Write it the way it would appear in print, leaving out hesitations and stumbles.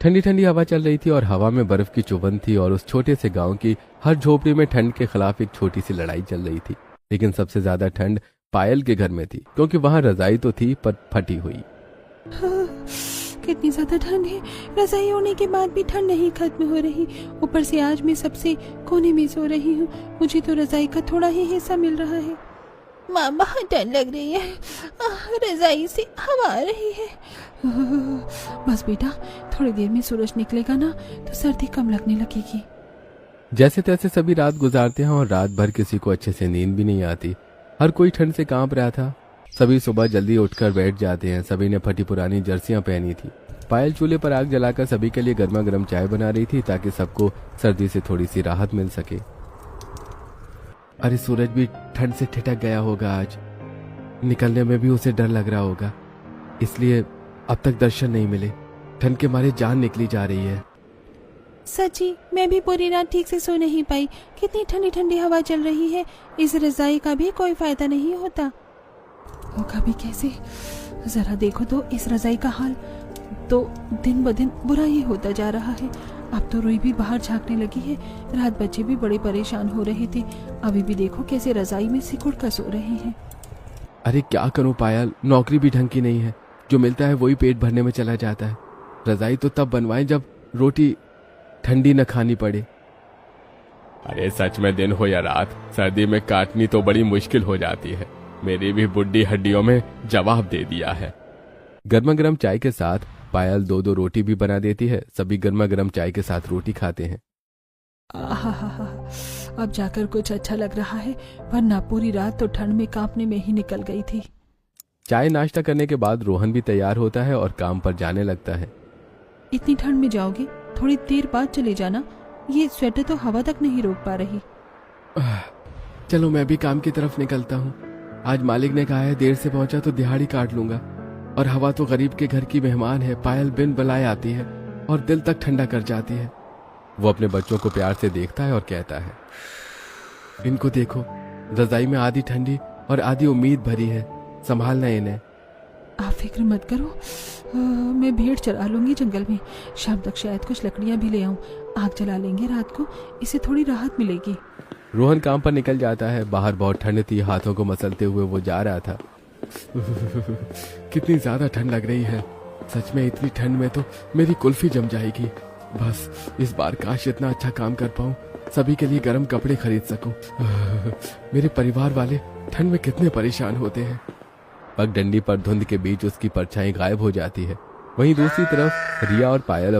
ठंडी ठंडी हवा चल रही थी और हवा में बर्फ की चुभन थी और उस छोटे से गांव की हर झोपड़ी में ठंड के खिलाफ एक छोटी सी लड़ाई चल रही थी। लेकिन सबसे ज्यादा ठंड पायल के घर में थी, क्योंकि वहां रजाई तो थी पर फटी हुई। कितनी ज्यादा ठंड है। रजाई होने के बाद भी ठंड नहीं खत्म हो रही। ऊपर से आज मैं सबसे कोने में सो रही हूँ। मुझे तो रजाई का थोड़ा ही हिस्सा मिल रहा है। माँ बहुत ठंड लग रही है। रजाई से हवा आ रही है। बस बेटा, थोड़ी देर में सूरज निकलेगा ना तो सर्दी कम लगने लगेगी। जैसे तैसे सभी रात गुजारते हैं और रात भर किसी को अच्छे से नींद भी नहीं आती। हर कोई ठंड से कांप रहा था। सभी सुबह जल्दी उठकर बैठ जाते हैं। सभी ने फटी पुरानी जर्सियां पहनी थी। पायल चूल्हे पर आग जलाकर सभी के लिए गर्मा गर्म चाय बना रही थी, ताकि सबको सर्दी से थोड़ी सी राहत मिल सके। अरे सूरज भी ठंड से ठिठक गया होगा। आज निकलने में भी उसे डर लग रहा होगा, इसलिए अब तक दर्शन नहीं मिले। ठंड के मारे जान निकली जा रही है। सच्ची, मैं भी पूरी रात ठीक से सो नहीं पाई। कितनी ठंडी ठंडी हवा चल रही है। इस रजाई का भी कोई फायदा नहीं होता। होगा भी कैसे? जरा देखो तो इस रजाई का हाल तो दिन ब दिन बुरा ही होता जा रहा है। अब तो रुई भी बाहर झांकने लगी है। रात बच्चे भी बड़े परेशान हो रहे थे। अभी भी देखो कैसे रजाई में सिकुड़ कर सो रहे हैं। अरे क्या करूं पायल, नौकरी भी ढंग की नहीं है। जो मिलता है वही पेट भरने में चला जाता है। रजाई तो तब बनवाएं जब रोटी ठंडी न खानी पड़े। अरे सच में दिन हो या रात, सर्दी में काटनी तो बड़ी मुश्किल हो जाती है। मेरी भी बुढ़ी हड्डियों में जवाब दे दिया है। गर्मा गर्म चाय के साथ पायल दो दो रोटी भी बना देती है। सभी गर्मा गर्म चाय के साथ रोटी खाते हैं। अब जाकर कुछ अच्छा लग रहा है, वरना पूरी रात तो ठंड में कांपने में ही निकल गई थी। चाय नाश्ता करने के बाद रोहन भी तैयार होता है और काम पर जाने लगता है। इतनी ठंड में जाओगे? थोड़ी देर बाद चले जाना। ये स्वेटर तो हवा तक नहीं रोक पा रही। चलो मैं भी काम की तरफ निकलता हूँ। आज मालिक ने कहा है देर से पहुंचा तो दिहाड़ी काट लूंगा। और हवा तो गरीब के घर की मेहमान है। पायल बिन बुलाए आती है और दिल तक ठंडा कर जाती है। वो अपने बच्चों को प्यार से देखता है और कहता है, इनको देखो, रजाई में आधी ठंडी और आधी उम्मीद भरी है। संभालना इन्हें। आप फिक्र मत करो। मैं भेड़ चरा लूंगी जंगल में। शाम तक शायद कुछ लकड़ियां भी ले आऊं। आग जला लेंगे रात को, इससे थोड़ी राहत मिलेगी। रोहन काम पर निकल जाता है। बाहर बहुत ठंड थी। हाथों को मसलते हुए वो जा रहा था। कितनी ज्यादा ठंड लग रही है। सच में इतनी ठंड में तो मेरी कुल्फी जम जाएगी। बस इस बार काश इतना अच्छा काम कर पाऊं, सभी के लिए गर्म कपड़े खरीद सकूं। मेरे परिवार वाले ठंड में कितने परेशान होते हैं। पगडंडी पर धुंध के बीच उसकी परछाई गायब हो जाती है। वहीं दूसरी तरफ रिया और पायल